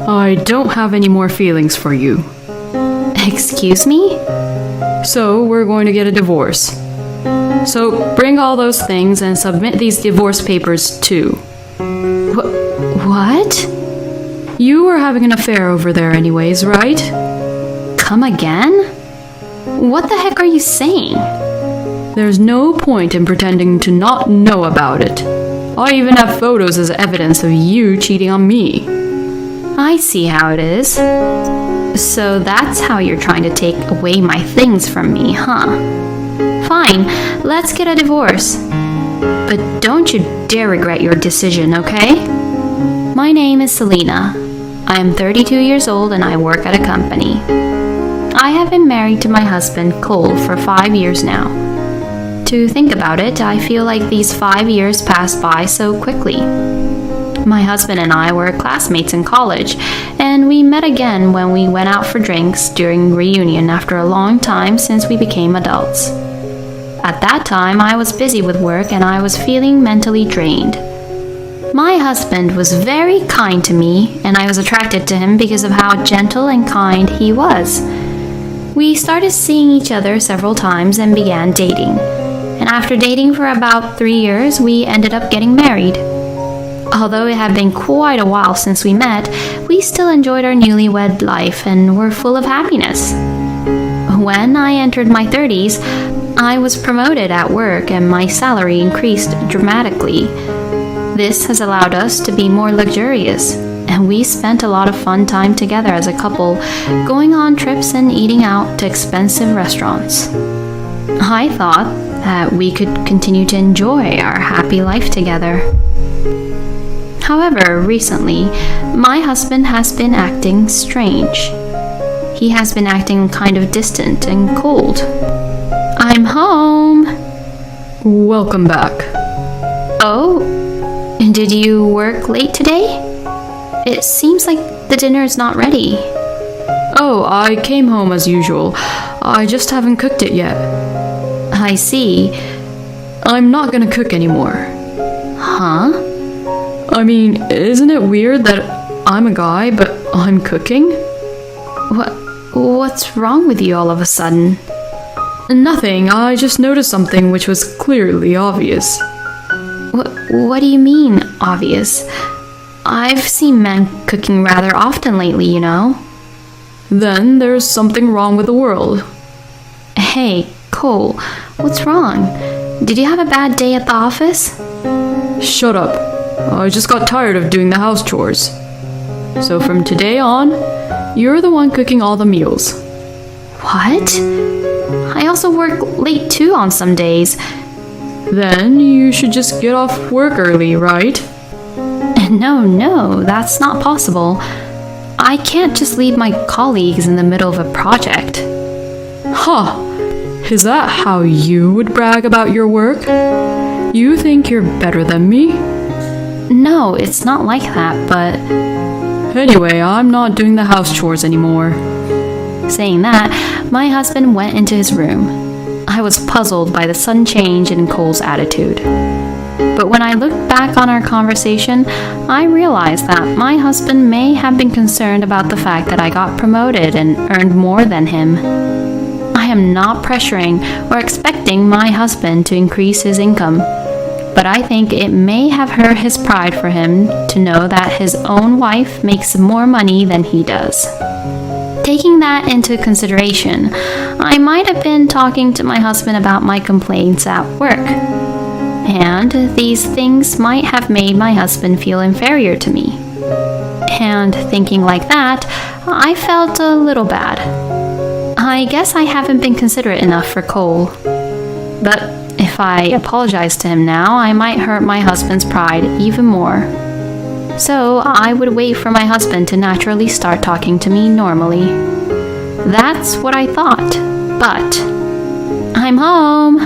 I don't have any more feelings for you. Excuse me? So we're going to get a divorce. So bring all those things and submit these divorce papers too. What? You were having an affair over there anyways, right? Come again? What the heck are you saying? There's no point in pretending to not know about it. I even have photos as evidence of you cheating on me. I see how it is. So that's how you're trying to take away my things from me, huh? Fine, let's get a divorce. But don't you dare regret your decision, okay? My name is Selena. I am 32 years old and I work at a company. I have been married to my husband, Cole, for 5 years now. To think about it, I feel like these 5 years passed by so quickly. My husband and I were classmates in college, and we met again when we went out for drinks during reunion after a long time since we became adults. At that time, I was busy with work and I was feeling mentally drained. My husband was very kind to me, and I was attracted to him because of how gentle and kind he was. We started seeing each other several times and began dating. And after dating for about 3 years, we ended up getting married. Although it had been quite a while since we met, we still enjoyed our newlywed life and were full of happiness. When I entered my 30s, I was promoted at work and my salary increased dramatically. This has allowed us to be more luxurious, and we spent a lot of fun time together as a couple, going on trips and eating out to expensive restaurants. I thought that we could continue to enjoy our happy life together. However, recently, my husband has been acting strange. He has been acting kind of distant and cold. I'm home. Welcome back. Oh, did you work late today? It seems like the dinner is not ready. Oh, I came home as usual. I just haven't cooked it yet. I see. I'm not gonna cook anymore. Huh? I mean, isn't it weird that I'm a guy, but I'm cooking? What's wrong with you all of a sudden? Nothing, I just noticed something which was clearly obvious. What do you mean, obvious? I've seen men cooking rather often lately, you know. Then there's something wrong with the world. Hey, Cole, what's wrong? Did you have a bad day at the office? Shut up. I just got tired of doing the house chores. So from today on, you're the one cooking all the meals. What? I also work late too on some days. Then you should just get off work early, right? No, that's not possible. I can't just leave my colleagues in the middle of a project. Huh. Is that how you would brag about your work? You think you're better than me? No, it's not like that, but... Anyway, I'm not doing the house chores anymore. Saying that, my husband went into his room. I was puzzled by the sudden change in Cole's attitude. But when I looked back on our conversation, I realized that my husband may have been concerned about the fact that I got promoted and earned more than him. I am not pressuring or expecting my husband to increase his income, but I think it may have hurt his pride for him to know that his own wife makes more money than he does. Taking that into consideration, I might have been talking to my husband about my complaints at work. And these things might have made my husband feel inferior to me. And thinking like that, I felt a little bad. I guess I haven't been considerate enough for Cole. But if I apologize to him now, I might hurt my husband's pride even more. So I would wait for my husband to naturally start talking to me normally. That's what I thought. But I'm home.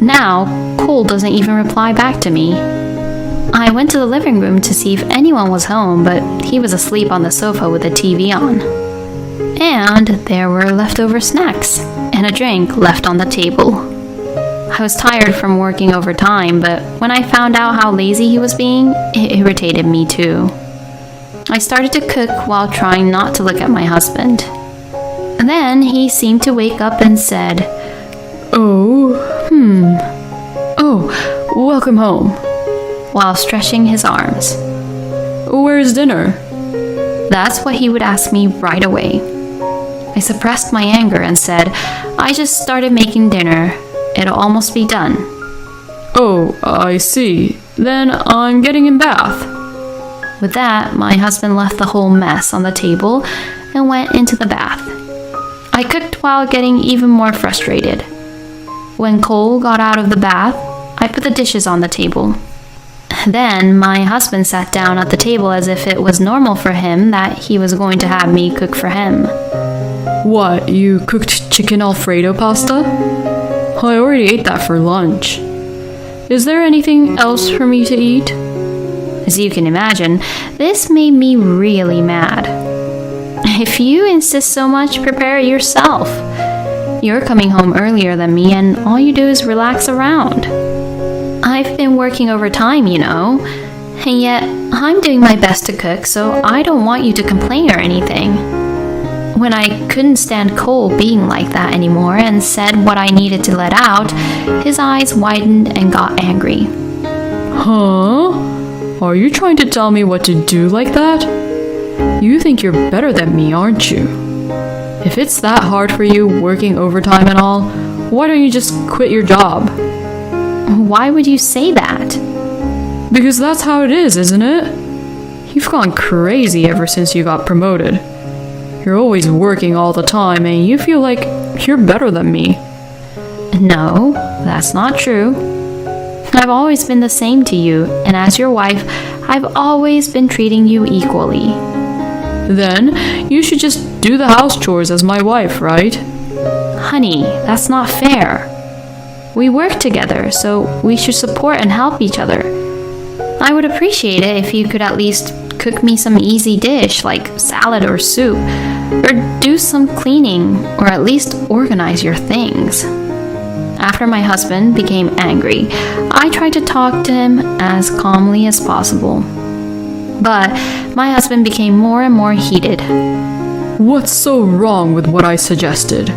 Now, Cole doesn't even reply back to me. I went to the living room to see if anyone was home, but he was asleep on the sofa with the TV on. And there were leftover snacks and a drink left on the table. I was tired from working overtime, but when I found out how lazy he was being, it irritated me too. I started to cook while trying not to look at my husband. Then he seemed to wake up and said, Oh, welcome home. while stretching his arms. Where's dinner? That's what he would ask me right away. I suppressed my anger and said, I just started making dinner. It'll almost be done. Oh, I see. Then I'm getting in bath. With that, my husband left the whole mess on the table and went into the bath. I cooked while getting even more frustrated. When Cole got out of the bath, I put the dishes on the table. Then my husband sat down at the table as if it was normal for him that he was going to have me cook for him. What, you cooked chicken Alfredo pasta? I already ate that for lunch. Is there anything else for me to eat? As you can imagine, this made me really mad. If you insist so much, prepare it yourself. You're coming home earlier than me and all you do is relax around. I've been working overtime, you know, and yet I'm doing my best to cook, so I don't want you to complain or anything. When I couldn't stand Cole being like that anymore and said what I needed to let out, his eyes widened and got angry. Huh? Are you trying to tell me what to do like that? You think you're better than me, aren't you? If it's that hard for you working overtime and all, why don't you just quit your job? Why would you say that? Because that's how it is, isn't it? You've gone crazy ever since you got promoted. You're always working all the time and you feel like you're better than me. No, that's not true. I've always been the same to you, and as your wife, I've always been treating you equally. Then you should just do the house chores as my wife, right? Honey, that's not fair. We work together, so we should support and help each other. I would appreciate it if you could at least cook me some easy dish like salad or soup, or do some cleaning, or at least organize your things. After my husband became angry, I tried to talk to him as calmly as possible. But my husband became more and more heated. What's so wrong with what I suggested?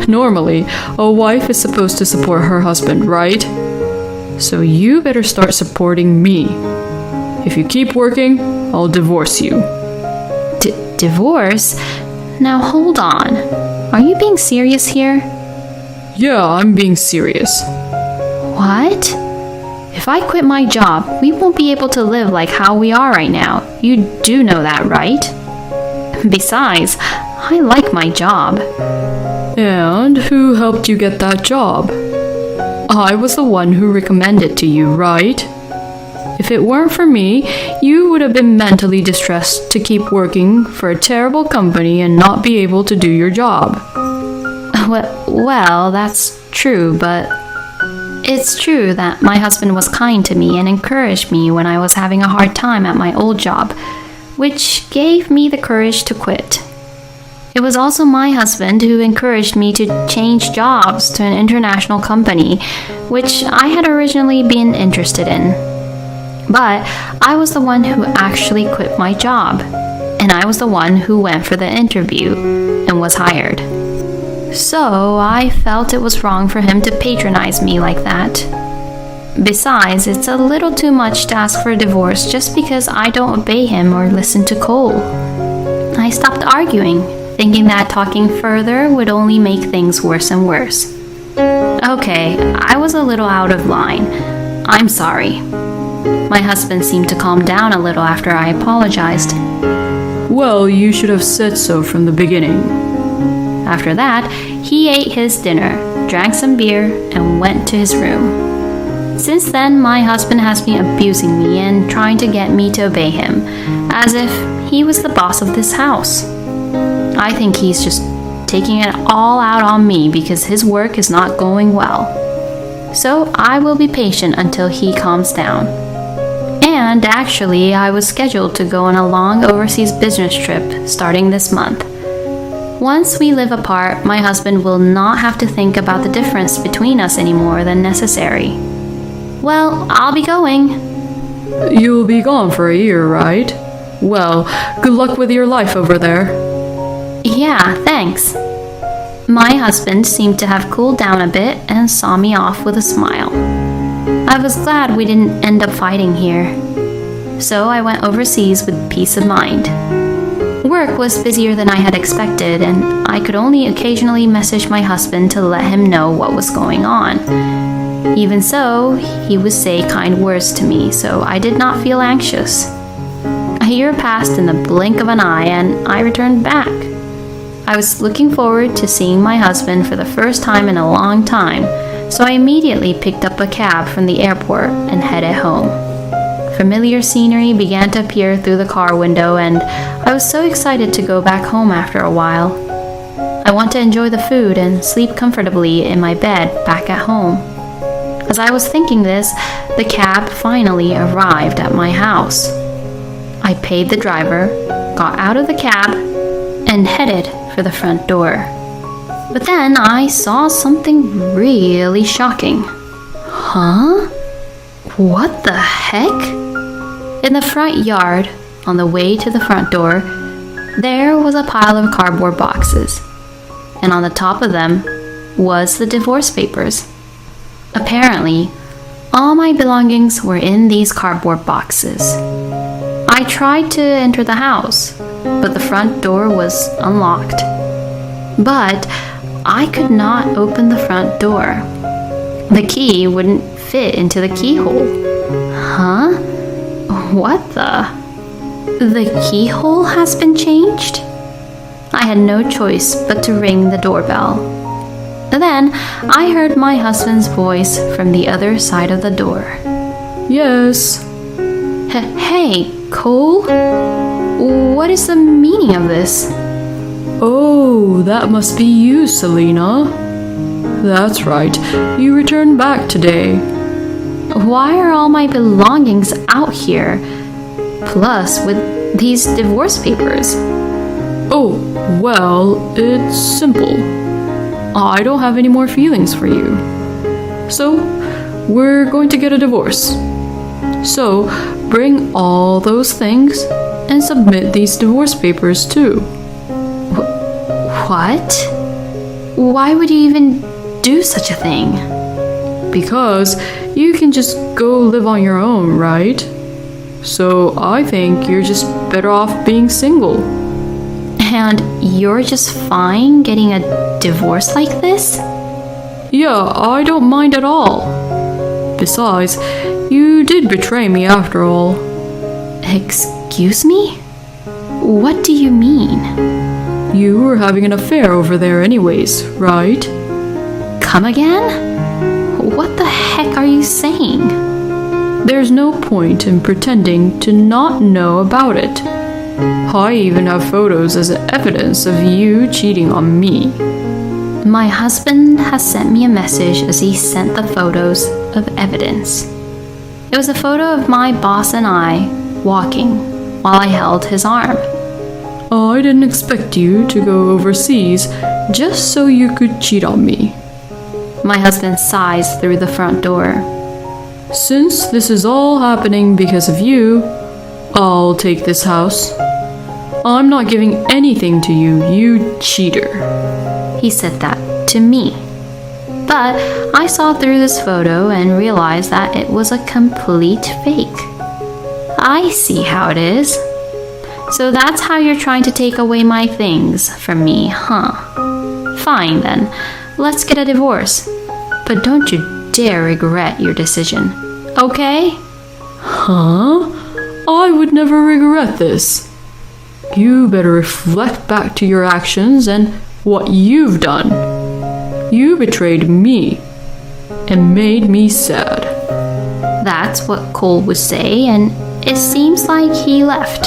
Normally, a wife is supposed to support her husband, right? So you better start supporting me. If you keep working, I'll divorce you. Divorce? Now hold on. Are you being serious here? Yeah, I'm being serious. What? If I quit my job, we won't be able to live like how we are right now. You do know that, right? Besides, I like my job. And who helped you get that job? I was the one who recommended to you, right? If it weren't for me, you would have been mentally distressed to keep working for a terrible company and not be able to do your job. Well, that's true, but it's true that my husband was kind to me and encouraged me when I was having a hard time at my old job, which gave me the courage to quit. It was also my husband who encouraged me to change jobs to an international company, which I had originally been interested in. But I was the one who actually quit my job, and I was the one who went for the interview and was hired. So I felt it was wrong for him to patronize me like that. Besides, it's a little too much to ask for a divorce just because I don't obey him or listen to Cole. I stopped arguing, thinking that talking further would only make things worse and worse. Okay, I was a little out of line. I'm sorry. My husband seemed to calm down a little after I apologized. Well, you should have said so from the beginning. After that, he ate his dinner, drank some beer, and went to his room. Since then, my husband has been abusing me and trying to get me to obey him, as if he was the boss of this house. I think he's just taking it all out on me because his work is not going well. So I will be patient until he calms down. And actually, I was scheduled to go on a long overseas business trip starting this month. Once we live apart, my husband will not have to think about the difference between us any more than necessary. Well, I'll be going. You'll be gone for a year, right? Well, good luck with your life over there. Yeah, thanks. My husband seemed to have cooled down a bit and saw me off with a smile. I was glad we didn't end up fighting here. So I went overseas with peace of mind. Work was busier than I had expected, and I could only occasionally message my husband to let him know what was going on. Even so, he would say kind words to me, so I did not feel anxious. A year passed in the blink of an eye, and I returned back. I was looking forward to seeing my husband for the first time in a long time, so I immediately picked up a cab from the airport and headed home. Familiar scenery began to appear through the car window, and I was so excited to go back home after a while. I want to enjoy the food and sleep comfortably in my bed back at home. As I was thinking this, the cab finally arrived at my house. I paid the driver, got out of the cab, and headed for the front door. But then I saw something really shocking. Huh? What the heck? In the front yard, on the way to the front door, there was a pile of cardboard boxes, and on the top of them was the divorce papers. Apparently, all my belongings were in these cardboard boxes. I tried to enter the house, but the front door was unlocked. But I could not open the front door. The key wouldn't fit into the keyhole. Huh? What the? The keyhole has been changed? I had no choice but to ring the doorbell. Then I heard my husband's voice from the other side of the door. Yes. Hey, Cole? What is the meaning of this? Oh, that must be you, Selena. That's right. You returned back today. Why are all my belongings out here? Plus, with these divorce papers. Oh, well, it's simple. I don't have any more feelings for you. So, we're going to get a divorce. So, bring all those things and submit these divorce papers too. What? Why would you even do such a thing? Because you can just go live on your own, right? So I think you're just better off being single. And you're just fine getting a divorce like this? Yeah, I don't mind at all. Besides, you did betray me after all. Excuse me? What do you mean? You were having an affair over there anyways, right? Come again? What the heck are you saying? There's no point in pretending to not know about it. I even have photos as evidence of you cheating on me. My husband has sent me a message as he sent the photos of evidence. It was a photo of my boss and I walking while I held his arm. I didn't expect you to go overseas just so you could cheat on me. My husband sighs through the front door. Since this is all happening because of you, I'll take this house. I'm not giving anything to you, you cheater. He said that to me. But I saw through this photo and realized that it was a complete fake. I see how it is. So that's how you're trying to take away my things from me, huh? Fine then, let's get a divorce. But don't you dare regret your decision, okay? Huh? I would never regret this. You better reflect back to your actions and what you've done. You betrayed me and made me sad. That's what Cole would say, and it seems like he left.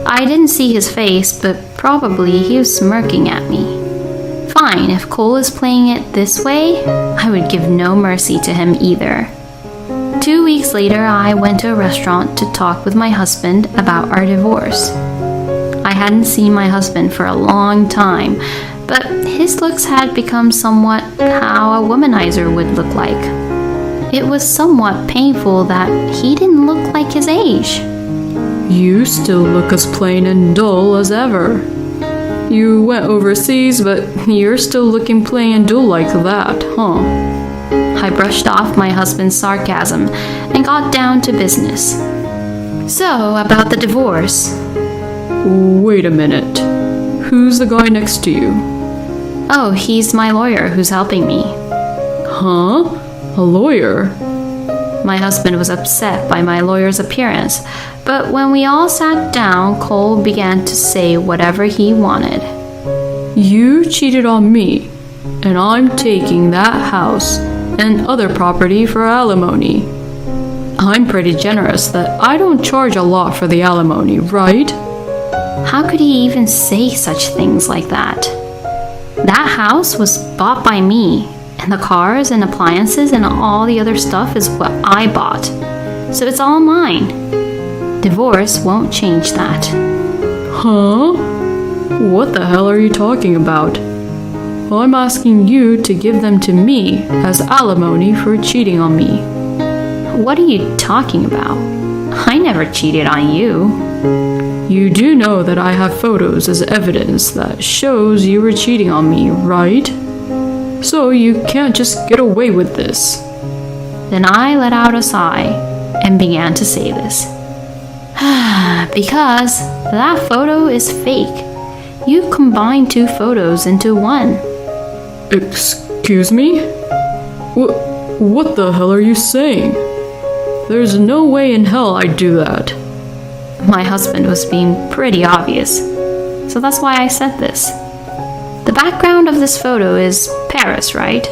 I didn't see his face, but probably he was smirking at me. Fine, if Cole is playing it this way, I would give no mercy to him either. 2 weeks later, I went to a restaurant to talk with my husband about our divorce. I hadn't seen my husband for a long time, but his looks had become somewhat how a womanizer would look like. It was somewhat painful that he didn't look like his age. You still look as plain and dull as ever. You went overseas, but you're still looking plain and dull like that, huh? I brushed off my husband's sarcasm and got down to business. So, about the divorce. Wait a minute. Who's the guy next to you? Oh, he's my lawyer who's helping me. Huh? A lawyer? My husband was upset by my lawyer's appearance, but when we all sat down, Cole began to say whatever he wanted. You cheated on me, and I'm taking that house and other property for alimony. I'm pretty generous that I don't charge a lot for the alimony, right? How could he even say such things like that? That house was bought by me, and the cars and appliances and all the other stuff is what I bought. So it's all mine. Divorce won't change that. Huh? What the hell are you talking about? I'm asking you to give them to me as alimony for cheating on me. What are you talking about? I never cheated on you. You do know that I have photos as evidence that shows you were cheating on me, right? So you can't just get away with this. Then I let out a sigh and began to say this. Because that photo is fake. You combined two photos into one. Excuse me? What the hell are you saying? There's no way in hell I'd do that. My husband was being pretty obvious, so that's why I said this. The background of this photo is Paris, right?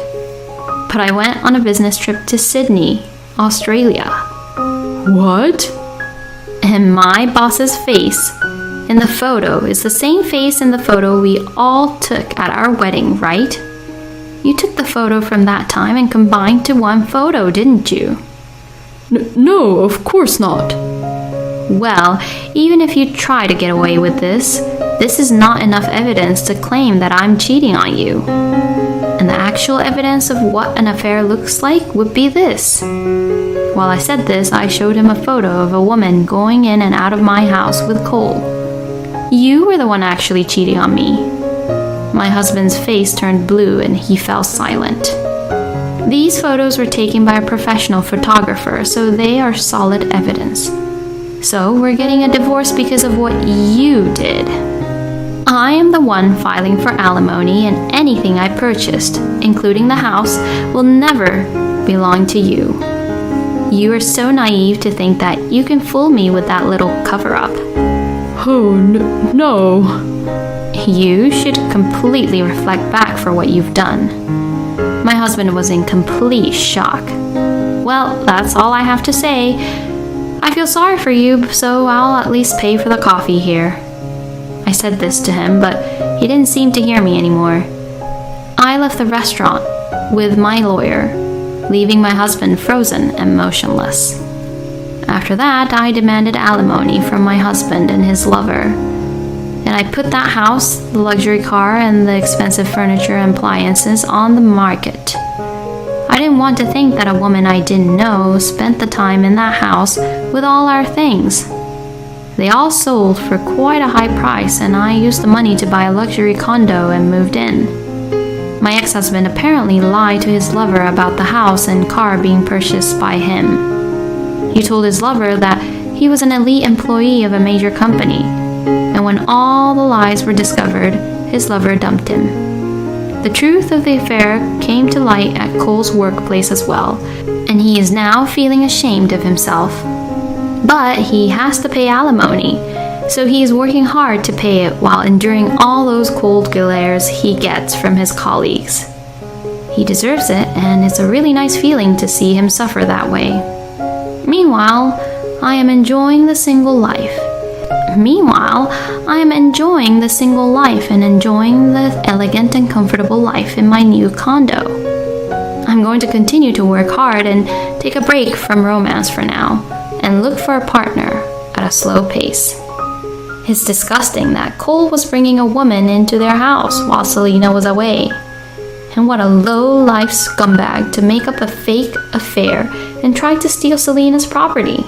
But I went on a business trip to Sydney, Australia. What? And my boss's face in the photo is the same face in the photo we all took at our wedding, right? You took the photo from that time and combined to one photo, didn't you? No, of course not. Well, even if you try to get away with this is not enough evidence to claim that I'm cheating on you. And the actual evidence of what an affair looks like would be this. While I said this, I showed him a photo of a woman going in and out of my house with Cole. You were the one actually cheating on me. My husband's face turned blue and he fell silent. These photos were taken by a professional photographer, so they are solid evidence. So we're getting a divorce because of what you did. I am the one filing for alimony, and anything I purchased, including the house, will never belong to you. You are so naive to think that you can fool me with that little cover-up. Oh, no. You should completely reflect back for what you've done. My husband was in complete shock. Well, that's all I have to say. I feel sorry for you, so I'll at least pay for the coffee here. I said this to him, but he didn't seem to hear me anymore. I left the restaurant with my lawyer, leaving my husband frozen and motionless. After that, I demanded alimony from my husband and his lover, and I put that house, the luxury car, and the expensive furniture and appliances on the market. I didn't want to think that a woman I didn't know spent the time in that house with all our things. They all sold for quite a high price, and I used the money to buy a luxury condo and moved in. My ex-husband apparently lied to his lover about the house and car being purchased by him. He told his lover that he was an elite employee of a major company, and when all the lies were discovered, his lover dumped him. The truth of the affair came to light at Cole's workplace as well, and he is now feeling ashamed of himself. But he has to pay alimony, so he is working hard to pay it while enduring all those cold glares he gets from his colleagues. He deserves it, and it's a really nice feeling to see him suffer that way. Meanwhile, I am enjoying the single life and enjoying the elegant and comfortable life in my new condo. I'm going to continue to work hard and take a break from romance for now, and look for a partner at a slow pace. It's disgusting that Cole was bringing a woman into their house while Selena was away. And what a low-life scumbag to make up a fake affair and try to steal Selena's property.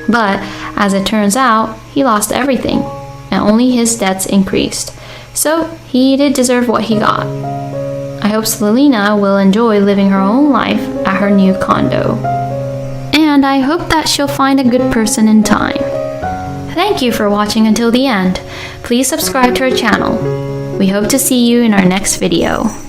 But As it turns out, he lost everything, and only his debts increased. So he did deserve what he got. I hope Selena will enjoy living her own life at her new condo. And I hope that she'll find a good person in time. Thank you for watching until the end. Please subscribe to our channel. We hope to see you in our next video.